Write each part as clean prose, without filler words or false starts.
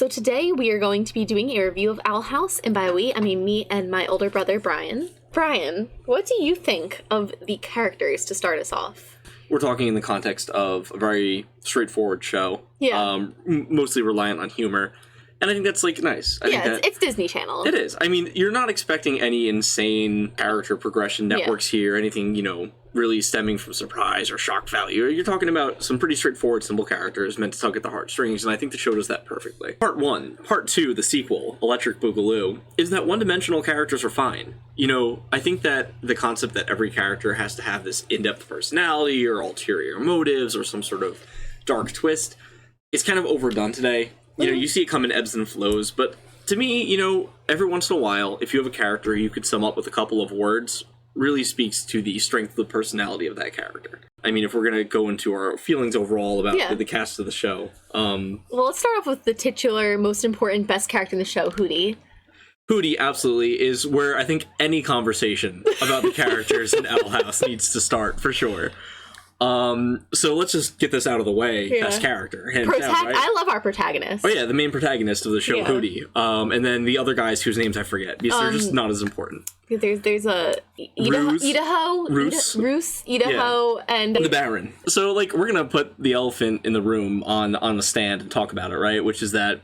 So today we are going to be doing a review of Owl House, and by we, I mean me and my older brother, Brian. Brian, what do you think of the characters to start us off? We're talking in the context of a very straightforward show. Yeah. Mostly reliant on humor. And I think that's, like, nice. I think it's Disney Channel. It is. I mean, you're not expecting any insane character progression networks here, anything, you know, really stemming from surprise or shock value. You're talking about some pretty straightforward, simple characters meant to tug at the heartstrings, and I think the show does that perfectly. Part 1. Part 2, the sequel, Electric Boogaloo, is that one-dimensional characters are fine. You know, I think that the concept that every character has to have this in-depth personality or ulterior motives or some sort of dark twist is kind of overdone today. You know, you see it come in ebbs and flows, but to me, you know, every once in a while, if you have a character you could sum up with a couple of words, really speaks to the strength of the personality of that character. I mean, if we're going to go into our feelings overall about the cast of the show. Well, let's start off with the titular, most important, best character in the show, Hootie. Hootie absolutely is where I think any conversation about the characters in Owl House needs to start, for sure. So let's just get this out of the way. Best character, hands down, right? I love our protagonist. Oh yeah, the main protagonist of the show, Hootie. And then the other guys whose names I forget because they're just not as important. There's a Idaho, and the Baron. So like we're gonna put the elephant in the room on the stand and talk about it, right? Which is that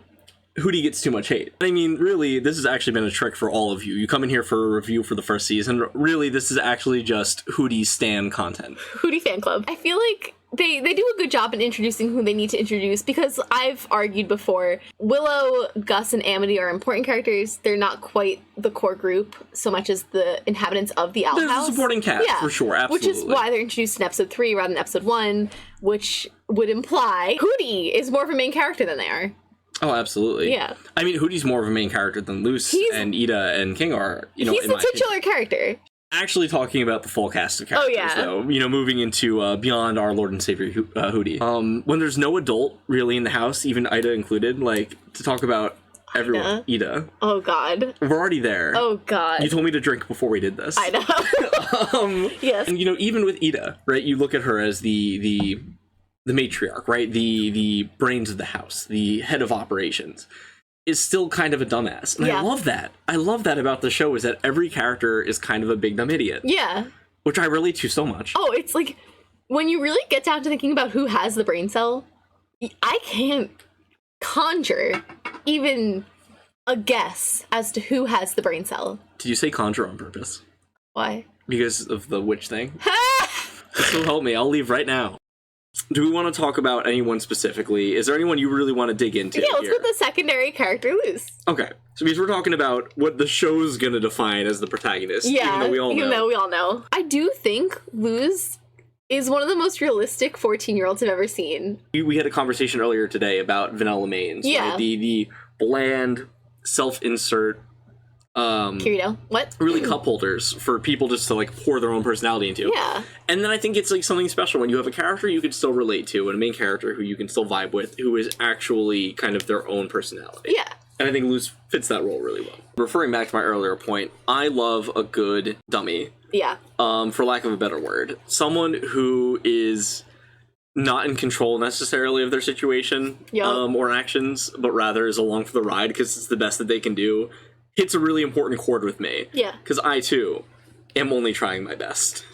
Hootie gets too much hate. I mean, really, this has actually been a trick for all of you. You come in here for a review for the first season. Really, this is actually just Hootie stan content. Hootie fan club. I feel like they do a good job in introducing who they need to introduce, because I've argued before, Willow, Gus, and Amity are important characters. They're not quite the core group so much as the inhabitants of the Owl House. There's a supporting cast, for sure, absolutely. Which is why they're introduced in episode 3 rather than episode 1, which would imply Hootie is more of a main character than they are. Oh, absolutely. Yeah. I mean, Hootie's more of a main character than Luce and Ida and King are, you know, he's the titular character. Actually talking about the full cast of characters, though, you know, moving into beyond our Lord and Savior Hootie. When there's no adult really in the house, even Ida included, like, to talk about everyone. Ida. Oh, God. We're already there. Oh, God. You told me to drink before we did this. I know. Yes. And, you know, even with Ida, right, you look at her as the matriarch, right? The brains of the house, the head of operations, is still kind of a dumbass. And I love that. I love that about the show, is that every character is kind of a big dumb idiot. Yeah. Which I relate to so much. Oh, it's like, when you really get down to thinking about who has the brain cell, I can't conjure even a guess as to who has the brain cell. Did you say conjure on purpose? Why? Because of the witch thing? So help me, I'll leave right now. Do we want to talk about anyone specifically? Is there anyone you really want to dig into? Yeah, let's put the secondary character Luce. Okay, so because we're talking about what the show's going to define as the protagonist, even though we all know. I do think Luz is one of the most realistic 14-year-olds I've ever seen. We had a conversation earlier today about vanilla mains. Yeah. Right? The bland, self-insert, Kirito. What? really cup holders for people just to like pour their own personality into. Yeah. And then I think it's like something special when you have a character you can still relate to and a main character who you can still vibe with, who is actually kind of their own personality. Yeah. And I think Luce fits that role really well. Referring back to my earlier point, I love a good dummy. Yeah. For lack of a better word. Someone who is not in control necessarily of their situation or actions, but rather is along for the ride because it's the best that they can do. Hits a really important chord with me. Yeah. Because I, too, am only trying my best.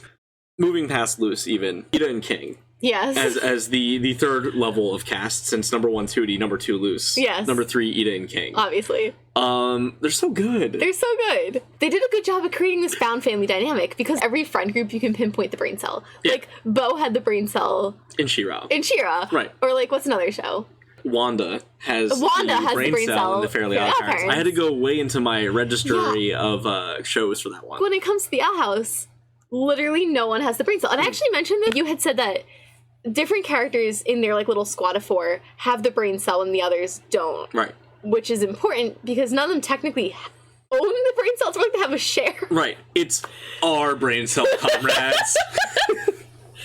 Moving past Luce, even, Ida and King. Yes. As the third level of cast, since number 1's Hootie, number 2 Luce. Yes. Number 3 Ida and King. Obviously. They're so good. They're so good. They did a good job of creating this found family dynamic, because every friend group you can pinpoint the brain cell. Yeah. Like, Bo had the brain cell. In She-Ra. Right. Or like, what's another show? Wanda has the brain cell in the Fairly Odd Parents. I had to go way into my registry of shows for that one. When it comes to the Owl House, literally no one has the brain cell. And I actually mentioned that you had said that different characters in their like little squad of 4 have the brain cell and the others don't. Right. Which is important because none of them technically own the brain cell. It's more like they have a share. Right. It's our brain cell, comrades.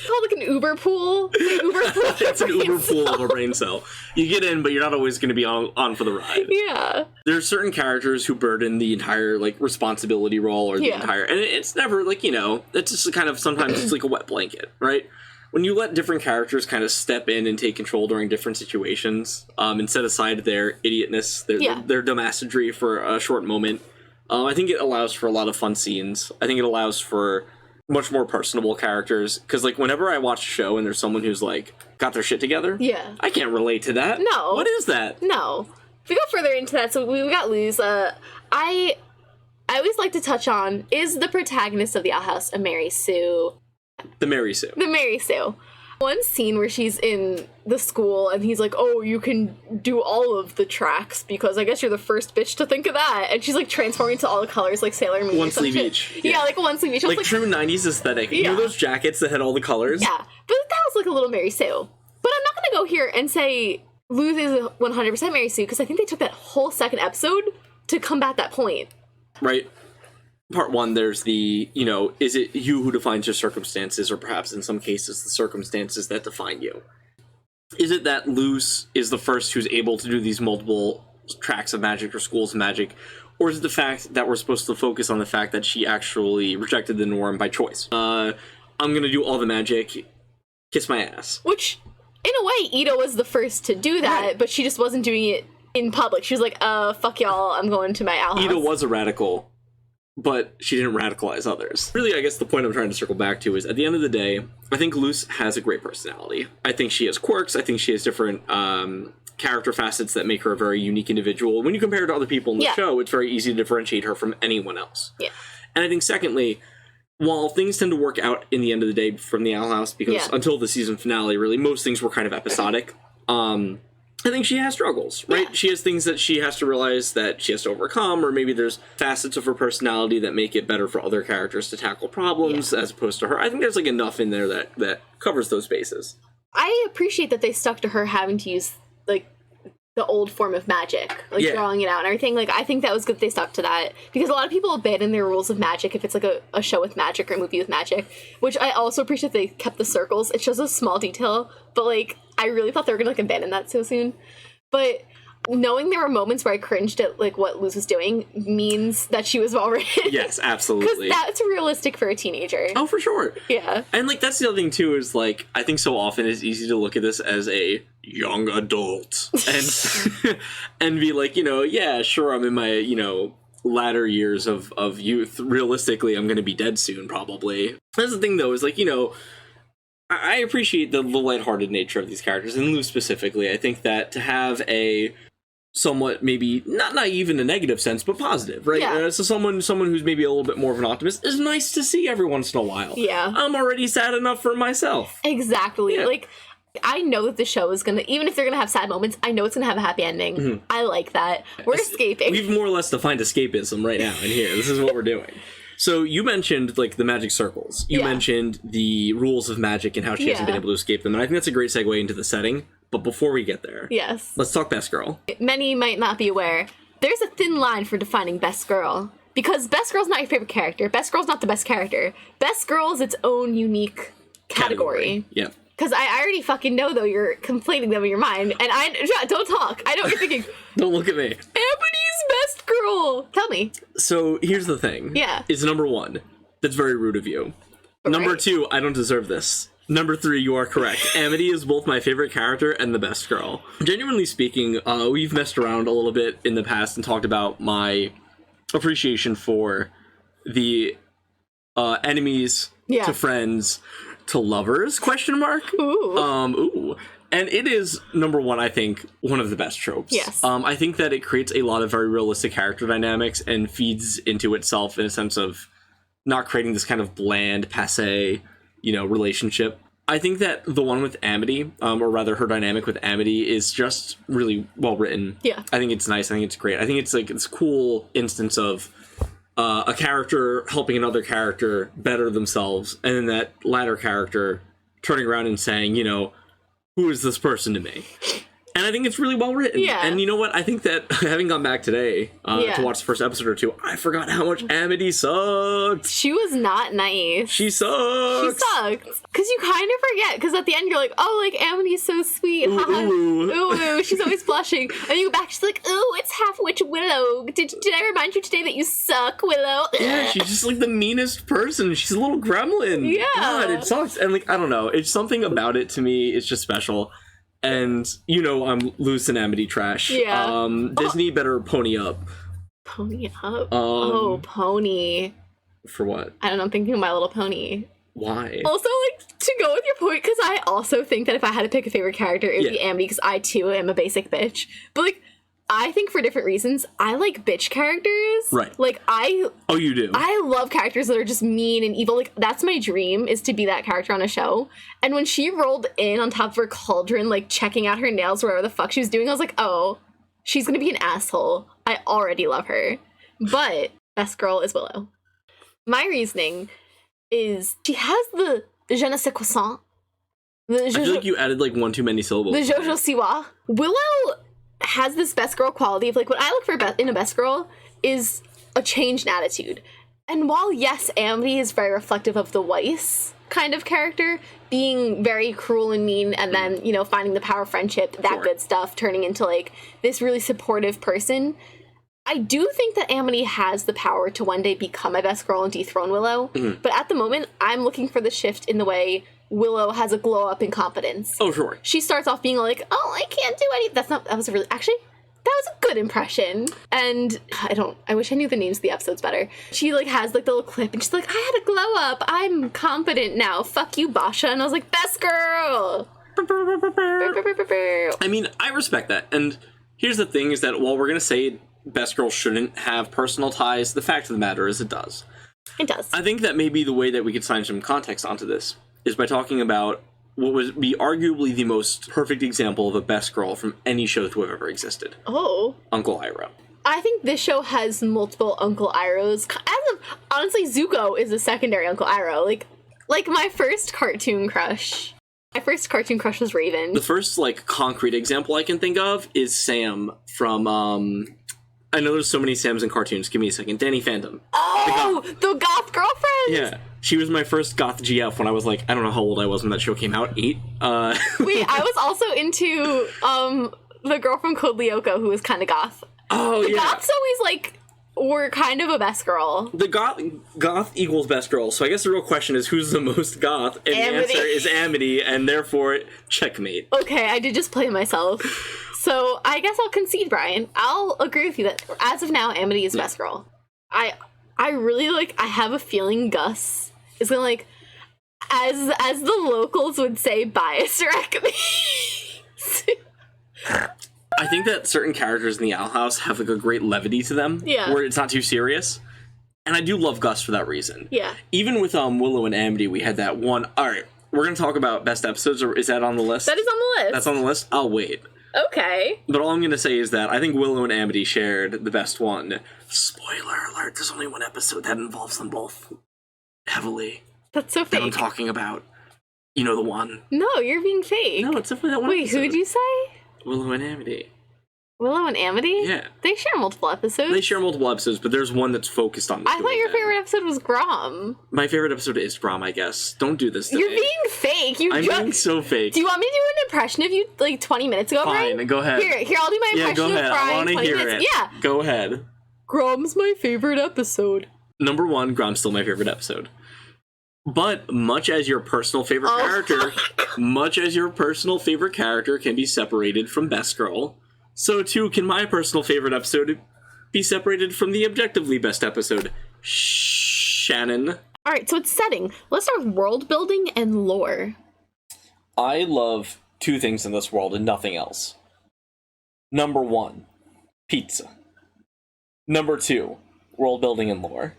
Called like an Uber pool. It's an Uber pool of a brain cell. You get in, but you're not always going to be on for the ride. Yeah. There are certain characters who burden the entire like responsibility role or the entire, and it's never like, you know, it's just kind of sometimes it's like a wet blanket, right? when you let different characters kind of step in and take control during different situations, and set aside their idiotness, their dumbassery for a short moment, I think it allows for a lot of fun scenes. I think it allows for much more personable characters, because like whenever I watch a show and there's someone who's like got their shit together, I can't relate to that. No. What is that? No. If we go further into that, so we got Luz. I always like to touch on, is the protagonist of the Owl House a Mary Sue? The Mary Sue. The Mary Sue. One scene where she's in the school and he's like, oh, you can do all of the tracks because I guess you're the first bitch to think of that. And she's like transforming into all the colors like Sailor Moon. One sleeve each. Yeah, like one sleeve each. Like true 90s aesthetic. You know those jackets that had all the colors? Yeah. But that was like a little Mary Sue. But I'm not going to go here and say Luz is 100% Mary Sue because I think they took that whole second episode to combat that point. Right. Part one, there's the, you know, is it you who defines your circumstances, or perhaps in some cases the circumstances that define you? Is it that Luz is the first who's able to do these multiple tracks of magic or schools of magic? Or is it the fact that we're supposed to focus on the fact that she actually rejected the norm by choice? I'm gonna do all the magic, kiss my ass. Which, in a way, Ida was the first to do that, but she just wasn't doing it in public. She was like, fuck y'all, I'm going to my owl house. Ida was a radical, but she didn't radicalize others. Really, I guess the point I'm trying to circle back to is, at the end of the day, I think Luz has a great personality. I think she has quirks. I think she has different character facets that make her a very unique individual. When you compare her to other people in the show, it's very easy to differentiate her from anyone else. Yeah. And I think, secondly, while things tend to work out in the end of the day from the Owl House, because until the season finale, really, most things were kind of episodic, I think she has struggles, right? Yeah. She has things that she has to realize that she has to overcome, or maybe there's facets of her personality that make it better for other characters to tackle problems as opposed to her. I think there's like enough in there that covers those bases. I appreciate that they stuck to her having to use like the old form of magic, like drawing it out and everything. Like, I think that was good that they stuck to that, because a lot of people abandon their rules of magic if it's like a show with magic or a movie with magic, which I also appreciate they kept the circles. It's just a small detail, but like, I really thought they were gonna like abandon that so soon. But knowing there were moments where I cringed at like what Luz was doing means that she was well written. Yes, absolutely. Because that's realistic for a teenager. Oh, for sure. Yeah. And like, that's the other thing too, is like, I think so often it's easy to look at this as a young adult and and be like, you know, yeah, sure, I'm in my, you know, latter years of youth. Realistically, I'm gonna be dead soon, probably. That's the thing though, is like, you know, I appreciate the lighthearted nature of these characters, and Luz specifically. I think that to have a somewhat, maybe not naive in a negative sense, but positive, right? Yeah. So someone who's maybe a little bit more of an optimist is nice to see every once in a while. Yeah. I'm already sad enough for myself. Exactly. Yeah. Like, I know that the show is gonna, even if they're gonna have sad moments, I know it's gonna have a happy ending. Mm-hmm. I like that. We're escaping. We've more or less defined escapism right now in here. This is what we're doing. So you mentioned, like, the magic circles. You mentioned the rules of magic and how she hasn't been able to escape them. And I think that's a great segue into the setting. But before we get there, let's talk Best Girl. Many might not be aware, there's a thin line for defining Best Girl. Because Best Girl's not your favorite character. Best Girl's not the best character. Best Girl is its own unique category. Yeah. Because I already fucking know, though, you're conflating them in your mind. And don't talk. I know what you're thinking. Don't look at me. Amity's Best Girl. Tell me. So here's the thing. Yeah. Is number one. That's very rude of you. Right. Number two, I don't deserve this. Number three, you are correct. Amity is both my favorite character and the best girl. Genuinely speaking, we've messed around a little bit in the past and talked about my appreciation for the enemies to friends to lovers, question mark? Ooh. And it is, number one, I think, one of the best tropes. Yes. I think that it creates a lot of very realistic character dynamics and feeds into itself in a sense of not creating this kind of bland, passé, you know, relationship. I think that the one with Amity, or rather her dynamic with Amity, is just really well written. Yeah. I think it's nice. I think it's great. I think it's like, it's a cool instance of a character helping another character better themselves, and then that latter character turning around and saying, you know, who is this person to me? And I think it's really well written. Yeah. And you know what? I think that having gone back today to watch the first episode or two, I forgot how much Amity sucked. She was not nice. She sucks. She sucked. Because you kind of forget. Because at the end, you're like, oh, like, Amity's so sweet. Ooh, ooh. Ooh, she's always blushing. And you go back, she's like, ooh, it's half-witch Willow. Did I remind you today that you suck, Willow? Yeah, she's just like the meanest person. She's a little gremlin. Yeah. God, it sucks. And like, I don't know. It's something about it to me. It's just special. And, you know, I'm loose in Amity trash. Yeah. Disney better pony up. Pony up? Pony. For what? I don't know, I'm thinking of My Little Pony. Why? Also, like, to go with your point, because I also think that if I had to pick a favorite character, it would be Amity, because I, too, am a basic bitch. But, like, I think for different reasons, I like bitch characters. Right. Like, Oh, you do? I love characters that are just mean and evil. Like, that's my dream, is to be that character on a show. And when she rolled in on top of her cauldron, like, checking out her nails, whatever the fuck she was doing, I was like, oh, she's gonna be an asshole. I already love her. But best girl is Willow. My reasoning is she has the je ne sais quoi sans. I feel like you added, like, one too many syllables. The Jojo Siwa. Willow has this best girl quality of, like, what I look for in a best girl is a change in attitude. And while, yes, Amity is very reflective of the Weiss kind of character, being very cruel and mean, and then, you know, finding the power of friendship, that good stuff, turning into, like, this really supportive person, I do think that Amity has the power to one day become my best girl and dethrone Willow. But at the moment, I'm looking for the shift in the way Willow has a glow up in confidence. Oh, sure. She starts off being like, oh, I can't do anything. That was a good impression. And I wish I knew the names of the episodes better. She, like, has, like, the little clip, and she's like, I had a glow up. I'm confident now. Fuck you, Basha. And I was like, best girl. I mean, I respect that. And here's the thing is that while we're going to say best girl shouldn't have personal ties, the fact of the matter is it does. It does. I think that maybe the way that we could sign some context onto this is by talking about what would be arguably the most perfect example of a best girl from any show to have ever existed. Oh. Uncle Iroh. I think this show has multiple Uncle Irohs. Honestly, Zuko is a secondary Uncle Iroh. Like my first cartoon crush. My first cartoon crush was Raven. The first, like, concrete example I can think of is Sam from, I know there's so many Sams in cartoons. Give me a second. Danny Phantom. Oh, the goth girlfriend? Yeah. She was my first goth GF when I was, like, I don't know how old I was when that show came out. 8? Wait, I was also into, the girl from Code Lyoko who was kind of goth. Oh, the goths always, like, were kind of a best girl. The goth equals best girl, so I guess the real question is who's the most goth, and Amity. the answer is Amity, and therefore, checkmate. Okay, I did just play myself. So, I guess I'll concede, Brian. I'll agree with you that, as of now, Amity is best girl. I really, like, I have a feeling Gus is gonna, like, as the locals would say, bias wreck me. I think that certain characters in the Owl House have, like, a great levity to them. Yeah. Where it's not too serious. And I do love Gus for that reason. Yeah. Even with Willow and Amity, we had that one. Alright, we're gonna talk about best episodes, or is that on the list? That is on the list. That's on the list? I'll wait. Okay. But all I'm gonna say is that I think Willow and Amity shared the best one. Spoiler alert, there's only one episode that involves them both heavily. That's so That fake. I'm talking about. You know the one. No, you're being fake. No, it's definitely that one Wait, episode. who did you say? Willow and Amity. Willow and Amity? Yeah. They share multiple episodes. They share multiple episodes, but there's one that's focused on the I two thought of your them. favorite episode was Grom. My favorite episode is Grom, I guess. Don't do this to You're me. being fake. I'm being so fake. Do you want me to do an impression of you, like, 20 minutes ago, Fine, Brian? go ahead. Here, I'll do my Yeah, impression go ahead. of I Brian want to 20 hear minutes. it. Yeah. Go ahead. Grom's my favorite episode. Number 1, Grom's still my favorite episode. But much as your personal favorite character can be separated from Best Girl, so too can my personal favorite episode be separated from the objectively best episode. Shannon. Alright, so it's setting. Let's start with world building and lore. I love 2 things in this world and nothing else. Number 1, pizza. Number 2, world building and lore.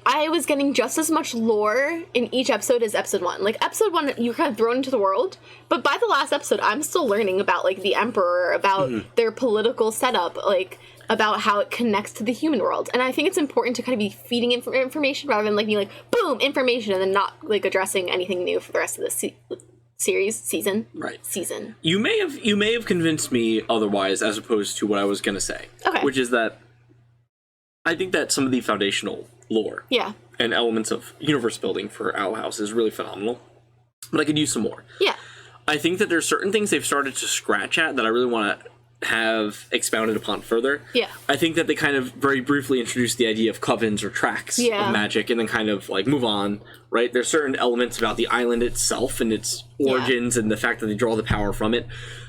I was getting just as much lore in each episode as episode 1. Like, episode 1, you're kind of thrown into the world, but by the last episode, I'm still learning about, like, the Emperor, about their political setup, like, about how it connects to the human world. And I think it's important to kind of be feeding information rather than, like, being like, boom, information, and then not, like, addressing anything new for the rest of the season. Right. Season. You may have convinced me otherwise, as opposed to what I was going to say. Okay. Which is that I think that some of the foundational lore and elements of universe building for Owl House is really phenomenal. But I could use some more. Yeah. I think that there's certain things they've started to scratch at that I really want to have expounded upon further. Yeah. I think that they kind of very briefly introduced the idea of covens or tracks of magic and then kind of like move on, right? There's certain elements about the island itself and its origins and the fact that they draw the power from it.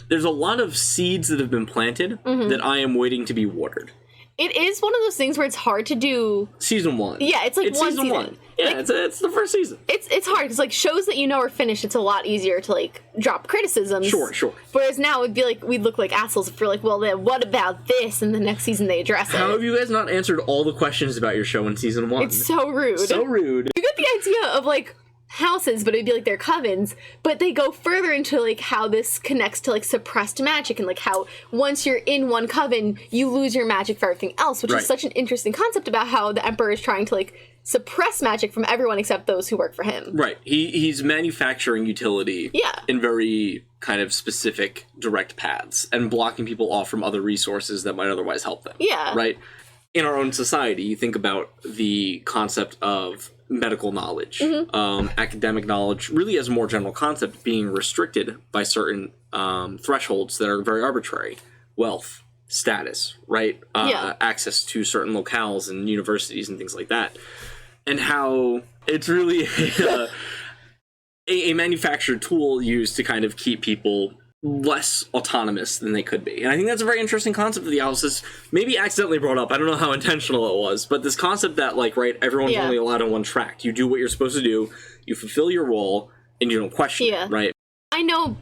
There's a lot of seeds that have been planted that I am waiting to be watered. It is one of those things where it's hard to do. Season 1. Yeah, it's like one season. 1. Yeah, like, it's the first season. It's hard because like shows that you know are finished, it's a lot easier to like drop criticisms. Sure. Whereas now it'd be like we'd look like assholes if we're like, well, then what about this? And the next season they address it. How have you guys not answered all the questions about your show in season 1? It's so rude. So rude. You get the idea of like houses, but it'd be like their covens, but they go further into like how this connects to like suppressed magic and like how once you're in one coven you lose your magic for everything else, which is such an interesting concept about how the Emperor is trying to like suppress magic from everyone except those who work for him. Right. He's manufacturing utility in very kind of specific direct paths and blocking people off from other resources that might otherwise help them. Yeah. Right? In our own society, you think about the concept of medical knowledge, academic knowledge, really as a more general concept, being restricted by certain thresholds that are very arbitrary. Wealth, status, right? Access to certain locales and universities and things like that. And how it's really a manufactured tool used to kind of keep people less autonomous than they could be. And I think that's a very interesting concept of the Owls. Is maybe accidentally brought up. I don't know how intentional it was, but this concept that, like, right, everyone's only allowed on one track. You do what you're supposed to do, you fulfill your role, and you don't question it, right? I know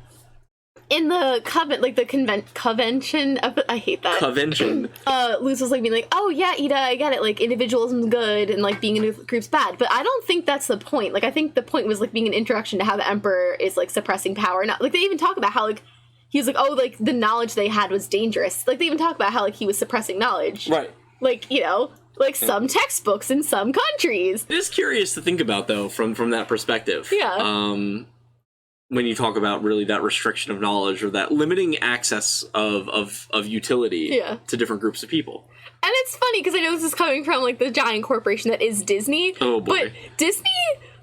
in the like the convention, I hate that. Convention. Luz was like being like, oh yeah, Ida, I get it, like individualism's good and like being in a group's bad, but I don't think that's the point. Like I think the point was like being an introduction to how the Emperor is like suppressing power. Not like they even talk about how like he was like, oh, like the knowledge they had was dangerous. Like they even talk about how like he was suppressing knowledge. Right. Like, you know, like some textbooks in some countries. It is curious to think about though from that perspective. Yeah. When you talk about really that restriction of knowledge or that limiting access of utility to different groups of people. And it's funny because I know this is coming from like the giant corporation that is Disney. Oh boy. But Disney,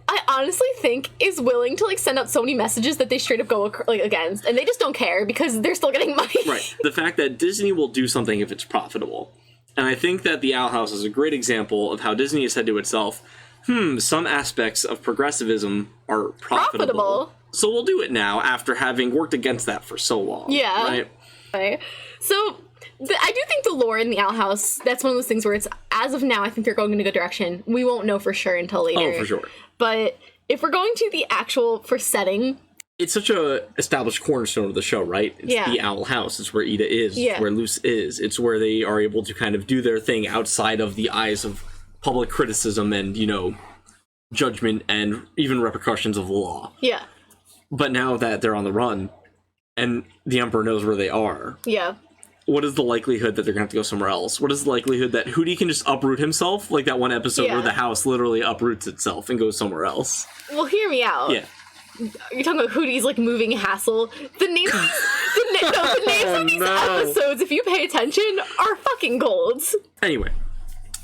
I honestly think, is willing to like send out so many messages that they straight up go like against, and they just don't care because they're still getting money. Right. The fact that Disney will do something if it's profitable. And I think that the Owl House is a great example of how Disney has said to itself, some aspects of progressivism are profitable. So we'll do it now after having worked against that for so long. Yeah. Right? Okay. So I do think the lore in the Owl House, that's one of those things where it's, as of now, I think they're going in a good direction. We won't know for sure until later. Oh, for sure. But if we're going to the actual, for setting... It's such a established cornerstone of the show, right? It's the Owl House. It's where Ida is. It's where Luce is. It's where they are able to kind of do their thing outside of the eyes of public criticism and, you know, judgment and even repercussions of the law. Yeah. But now that they're on the run, and the Emperor knows where they are, what is the likelihood that they're going to have to go somewhere else? What is the likelihood that Hootie can just uproot himself? Like that one episode where the house literally uproots itself and goes somewhere else. Well, hear me out. Yeah. You're talking about Hootie's, like, moving hassle. The names, the names of these episodes, if you pay attention, are fucking golds. Anyway,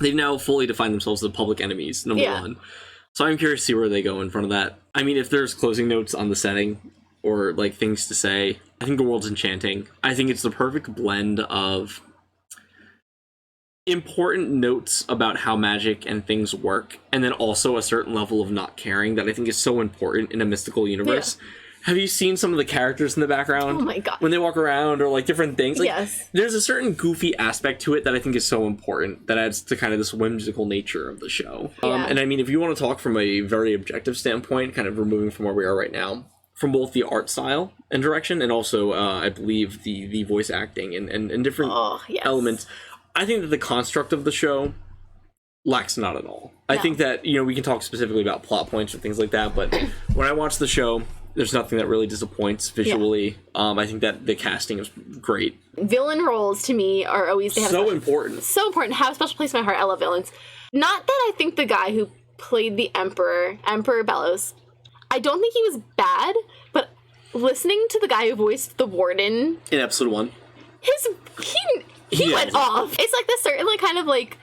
they've now fully defined themselves as public enemies, number one. So I'm curious to see where they go in front of that. I mean, if there's closing notes on the setting or, like, things to say, I think the world's enchanting. I think it's the perfect blend of important notes about how magic and things work, and then also a certain level of not caring that I think is so important in a mystical universe. Have you seen some of the characters in the background? Oh my god. When they walk around or like different things? Like, yes. There's a certain goofy aspect to it that I think is so important that adds to kind of this whimsical nature of the show. And I mean, if you want to talk from a very objective standpoint, kind of removing from where we are right now, from both the art style and direction and also, I believe, the voice acting and different elements, I think that the construct of the show lacks not at all. I think that, you know, we can talk specifically about plot points and things like that, but when I watch the show, there's nothing that really disappoints visually. I think that the casting is great. Villain roles, to me, are always... They have so important. So important. Have a special place in my heart. I love villains. Not that I think the guy who played the Emperor Bellows, I don't think he was bad, but listening to the guy who voiced the warden in episode 1, he went off. It's like this certain like kind of like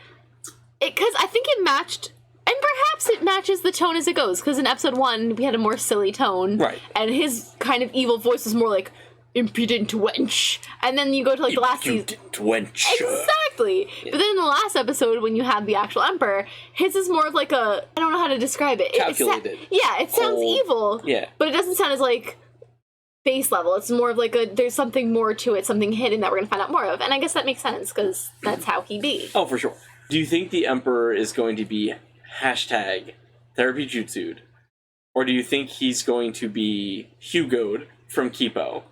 it, because I think it matched, and perhaps it matches the tone as it goes, because in episode 1 we had a more silly tone, right? And his kind of evil voice was more like impudent wench, and then you go to like the last season, wench. Exactly. Yeah. But then in the last episode, when you have the actual emperor, his is more of like a, I don't know how to describe it. Calculated. It sounds evil. Yeah. But it doesn't sound as like base level. It's more of like there's something more to it, something hidden that we're gonna find out more of, and I guess that makes sense because that's how he be. Oh, for sure. Do you think the emperor is going to be #therapy jutsu'd, or do you think he's going to be Hugo'd from Kipo?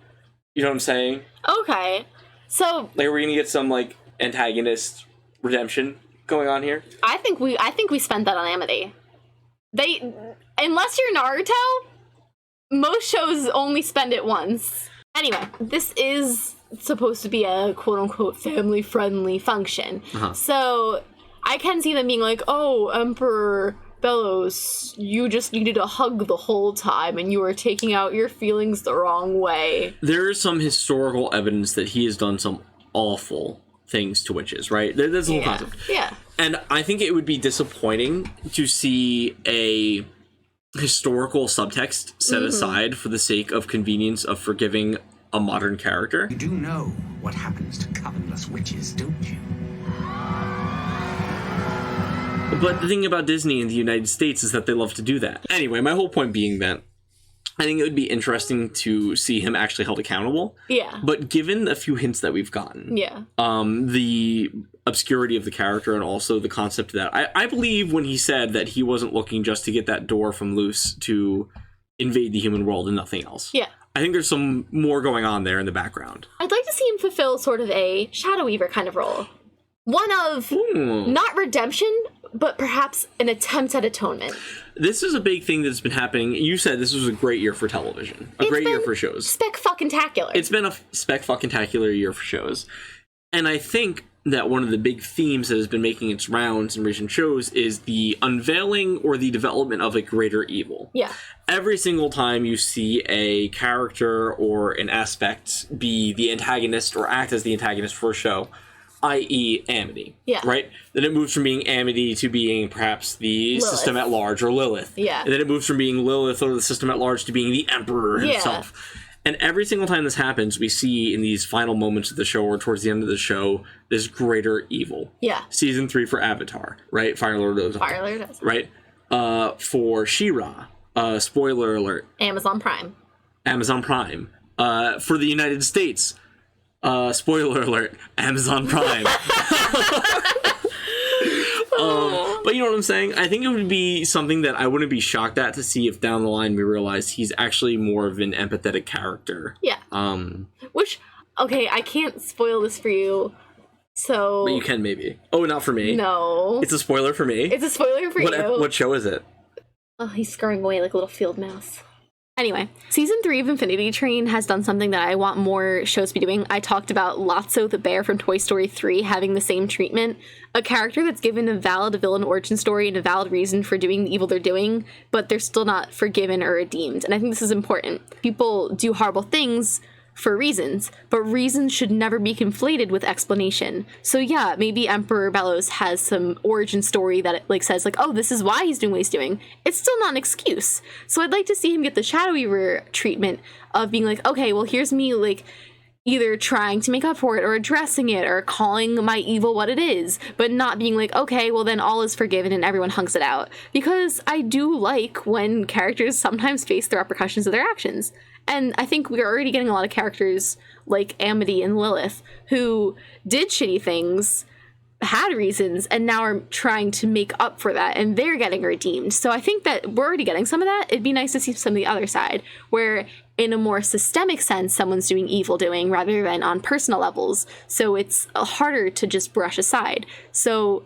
You know what I'm saying? Okay. So, like, are we gonna get some like antagonist redemption going on here? I think we spent that on Amity. Unless you're Naruto, most shows only spend it once. Anyway, this is supposed to be a quote-unquote family-friendly function. So I can see them being like, oh, Emperor Bellows, you just needed a hug the whole time and you were taking out your feelings the wrong way. There is some historical evidence that he has done some awful things to witches, right? There's a whole concept. Yeah. And I think it would be disappointing to see a historical subtext set aside for the sake of convenience of forgiving a modern character. You do know what happens to covenantless witches, don't you? But the thing about Disney in the United States is that they love to do that. Anyway, my whole point being that I think it would be interesting to see him actually held accountable. Yeah. But given a few hints that we've gotten, the obscurity of the character and also the concept that I believe when he said that he wasn't looking just to get that door from Luce to invade the human world and nothing else. Yeah. I think there's some more going on there in the background. I'd like to see him fulfill sort of a Shadow Weaver kind of role. One of not redemption, but perhaps an attempt at atonement. This is a big thing that's been happening. You said this was a great year for television. A great year for shows. Spec-fucking-tacular. It's been a spec-fucking-tacular year for shows. And I think that one of the big themes that has been making its rounds in recent shows is the unveiling or the development of a greater evil. Yeah. Every single time you see a character or an aspect be the antagonist or act as the antagonist for a show, i.e. Amity. Yeah. Right? Then it moves from being Amity to being perhaps the Lilith. System at large or Lilith. Yeah. And then it moves from being Lilith or the system at large to being the Emperor himself. Yeah. And every single time this happens, we see in these final moments of the show or towards the end of the show, this greater evil. Yeah. Season 3 for Avatar, right? Fire Lord of Fire Lord of Right? For She-Ra, spoiler alert. Amazon Prime. Amazon Prime. For the United States, spoiler alert, Amazon Prime. But you know what I'm saying? I think it would be something that I wouldn't be shocked at to see if down the line we realize he's actually more of an empathetic character. Yeah. Which, okay, I can't spoil this for you, so... But you can maybe. Oh, not for me? No. It's a spoiler for me? It's a spoiler for you. What show is it? Oh, he's scurrying away like a little field mouse. Anyway, Season 3 of Infinity Train has done something that I want more shows to be doing. I talked about Lotso the bear from Toy Story 3 having the same treatment. A character that's given a valid villain origin story and a valid reason for doing the evil they're doing, but they're still not forgiven or redeemed. And I think this is important. People do horrible things for reasons, but reasons should never be conflated with explanation. So yeah, maybe Emperor Bellows has some origin story that like says like, oh, this is why he's doing what he's doing. It's still not an excuse. So I'd like to see him get the Shadow Weaver treatment of being like, okay, well, here's me like either trying to make up for it or addressing it or calling my evil what it is, but not being like, okay, well then all is forgiven and everyone hunks it out. Because I do like when characters sometimes face the repercussions of their actions. And I think we're already getting a lot of characters like Amity and Lilith who did shitty things, had reasons, and now are trying to make up for that, and they're getting redeemed. So I think that we're already getting some of that. It'd be nice to see some of the other side, where in a more systemic sense, someone's doing evil doing rather than on personal levels. So it's harder to just brush aside. So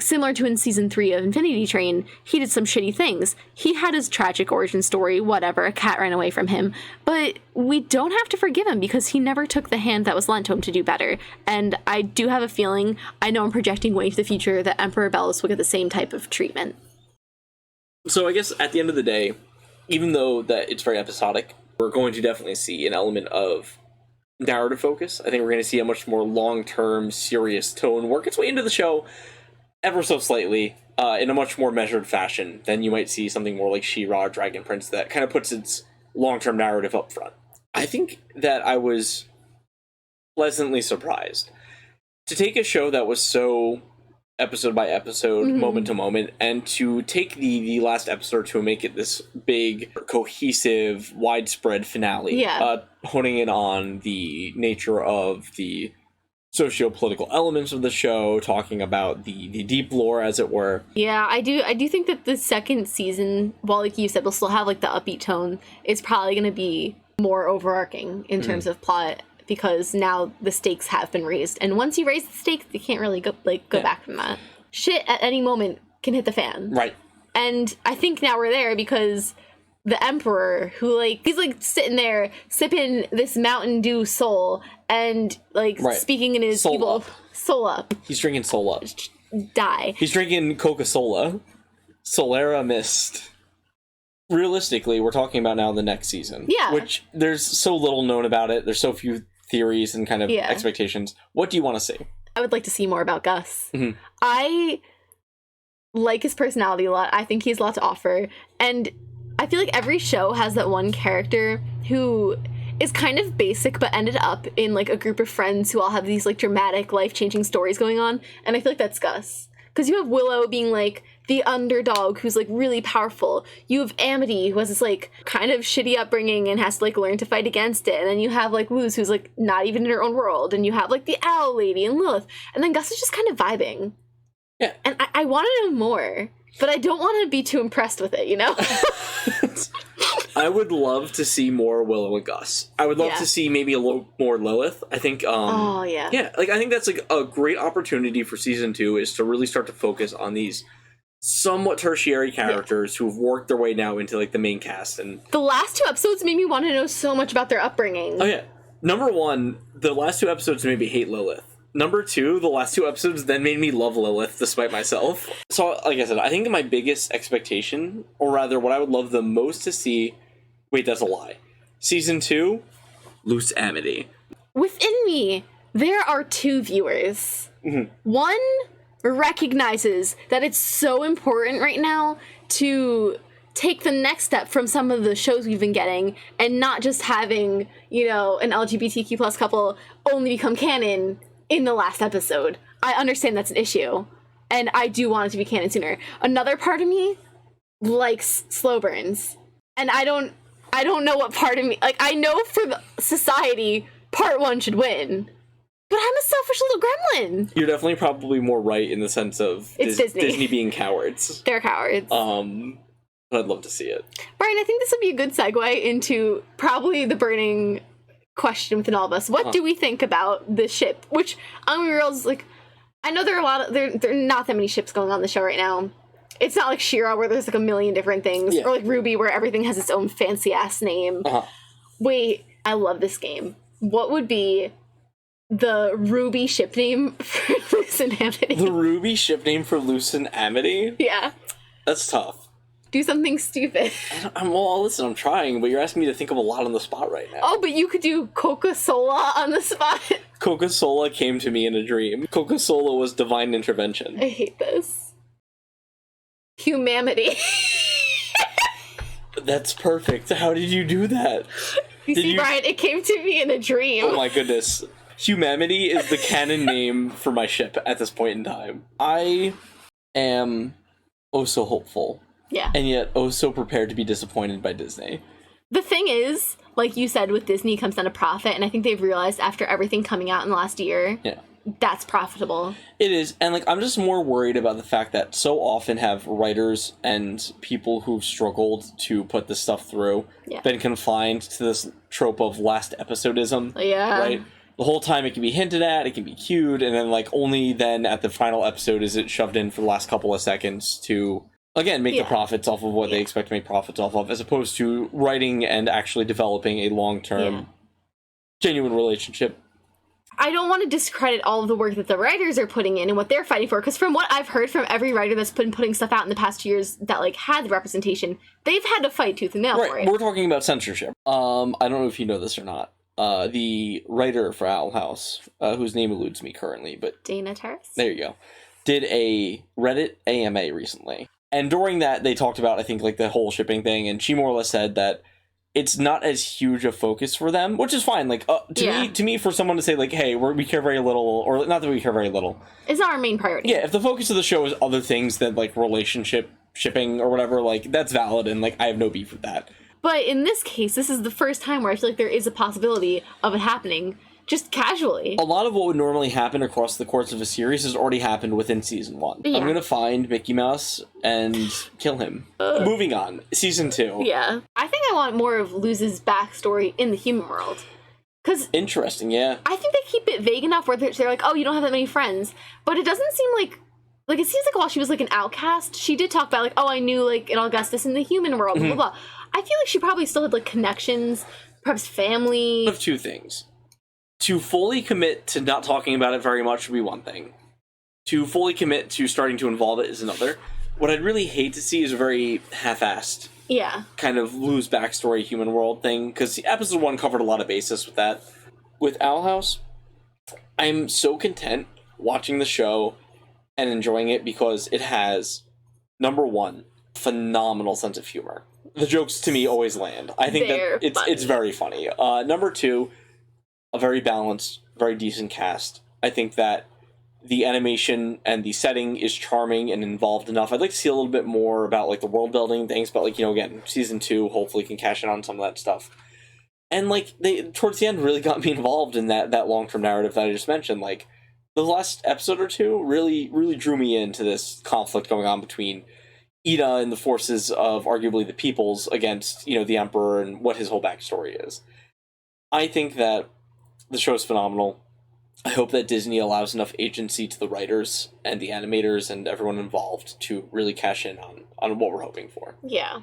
similar to in Season 3 of Infinity Train, he did some shitty things. He had his tragic origin story, whatever, a cat ran away from him. But we don't have to forgive him because he never took the hand that was lent to him to do better. And I do have a feeling, I know I'm projecting way into the future, that Emperor Bellows will get the same type of treatment. So I guess at the end of the day, even though that it's very episodic, we're going to definitely see an element of narrative focus. I think we're going to see a much more long-term, serious tone work its way into the show ever so slightly, in a much more measured fashion than you might see something more like She-Ra, Dragon Prince, that kind of puts its long-term narrative up front. I think that I was pleasantly surprised to take a show that was so episode by episode, moment to moment, and to take the last episode to make it this big, cohesive, widespread finale. Honing in on the nature of the socio-political elements of the show, talking about the deep lore, as it were. Yeah, I do think that the second season, while like you said, will still have like the upbeat tone, it's probably going to be more overarching in terms of plot, because now the stakes have been raised. And once you raise the stakes, you can't really go back from that. Shit at any moment can hit the fan. Right. And I think now we're there because the Emperor, who like he's like sitting there sipping this Mountain Dew Soul and like speaking in his soul up. He's drinking Soul Up. Die. He's drinking Coca-Cola. Solera Mist. Realistically, we're talking about now the next season. Yeah. Which there's so little known about it. There's so few theories and kind of expectations. What do you want to see? I would like to see more about Gus. I like his personality a lot. I think he has a lot to offer. And I feel like every show has that one character who is kind of basic but ended up in like a group of friends who all have these like dramatic, life-changing stories going on. And I feel like that's Gus. Because you have Willow being like the underdog who's like really powerful. You have Amity who has this like kind of shitty upbringing and has to like learn to fight against it. And then you have like Luz who's like not even in her own world. And you have like the Owl Lady and Lilith. And then Gus is just kind of vibing. Yeah. And I want to know more, but I don't want to be too impressed with it, you know? I would love to see more Willow and Gus. I would love to see maybe a little more Lilith. I think, yeah, like, I think that's like a great opportunity for season 2 is to really start to focus on these somewhat tertiary characters who've worked their way now into like the main cast. And the last 2 episodes made me want to know so much about their upbringing. Oh yeah. Number 1, the last 2 episodes made me hate Lilith. Number 2, the last 2 episodes then made me love Lilith despite myself. So, like I said, I think my biggest expectation, or rather what I would love the most to see... Wait, that's a lie. Season 2, Loose Amity. Within me, there are 2 viewers. One recognizes that it's so important right now to take the next step from some of the shows we've been getting and not just having, you know, an LGBTQ plus couple only become canon in the last episode. I understand that's an issue, and I do want it to be canon sooner. Another part of me likes slow burns, and I don't know what part of me, like, I know for the society, part 1 should win, but I'm a selfish little gremlin. You're definitely probably more right in the sense of Disney being cowards. They're cowards. But I'd love to see it. Brian, I think this would be a good segue into probably the burning question within all of us. What do we think about this ship? Which, on Reels, like, I know there are not that many ships going on the show right now. It's not like She-Ra where there's like a million different things, or like Ruby where everything has its own fancy ass name. Wait, I love this game. What would be the Ruby ship name for Luce and Amity? The Ruby ship name for Luce and Amity? Yeah. That's tough. Do something stupid. Well, listen, I'm trying, but you're asking me to think of a lot on the spot right now. Oh, but you could do Coca-Cola on the spot. Coca-Cola came to me in a dream. Coca-Cola was divine intervention. I hate this. Humanity. That's perfect. How did you do that? Brian, it came to me in a dream. Oh my goodness. Humanity is the canon name for my ship at this point in time. I am oh so hopeful. Yeah. And yet oh so prepared to be disappointed by Disney. The thing is, like you said, with Disney comes down to profit, and I think they've realized after everything coming out in the last year, that's profitable. It is, and like I'm just more worried about the fact that so often have writers and people who've struggled to put this stuff through been confined to this trope of last episodism. Yeah. Right? The whole time it can be hinted at, it can be cued, and then like only then at the final episode is it shoved in for the last couple of seconds to... Again, make the profits off of what they expect to make profits off of, as opposed to writing and actually developing a long-term, genuine relationship. I don't want to discredit all of the work that the writers are putting in and what they're fighting for, because from what I've heard from every writer that's been putting stuff out in the past 2 years that, like, had the representation, they've had to fight tooth and nail for it. We're talking about censorship. I don't know if you know this or not. The writer for Owl House, whose name eludes me currently, but... Dana Terrace? There you go. Did a Reddit AMA recently. And during that, they talked about, I think, like, the whole shipping thing, and she more or less said that it's not as huge a focus for them, which is fine. Like, to me, for someone to say, like, hey, we care very little, or not that we care very little. It's not our main priority. Yeah, if the focus of the show is other things than, like, relationship shipping or whatever, like, that's valid, and, like, I have no beef with that. But in this case, this is the first time where I feel like there is a possibility of it happening just casually. A lot of what would normally happen across the course of a series has already happened within season 1. Yeah. I'm gonna find Mickey Mouse and kill him. Moving on. Season 2. Yeah. I think I want more of Luz's backstory in the human world. Because Interesting, yeah. I think they keep it vague enough where they're like, oh, you don't have that many friends. But it doesn't seem like... Like, it seems like while she was, like, an outcast, she did talk about, like, oh, I knew, like, an Augustus in the human world, blah, blah, blah. I feel like she probably still had, like, connections, perhaps family. Of two things. To fully commit to not talking about it very much would be one thing. To fully commit to starting to involve it is another. What I'd really hate to see is a very half-assed kind of Luz backstory human world thing, because episode 1 covered a lot of basis with that. With Owl House, I'm so content watching the show and enjoying it because it has, number 1, phenomenal sense of humor. The jokes to me always land. I think that it's very funny. Number 2, a very balanced, very decent cast. I think that the animation and the setting is charming and involved enough. I'd like to see a little bit more about, like, the world building things, but, like, you know, again, season 2 hopefully can cash in on some of that stuff. And, like, they towards the end really got me involved in that long-term narrative that I just mentioned. Like, the last episode or 2 really drew me into this conflict going on between Ida and the forces of arguably the peoples against, you know, the Emperor and what his whole backstory is. I think that the show is phenomenal. I hope that Disney allows enough agency to the writers and the animators and everyone involved to really cash in on what we're hoping for. Yeah.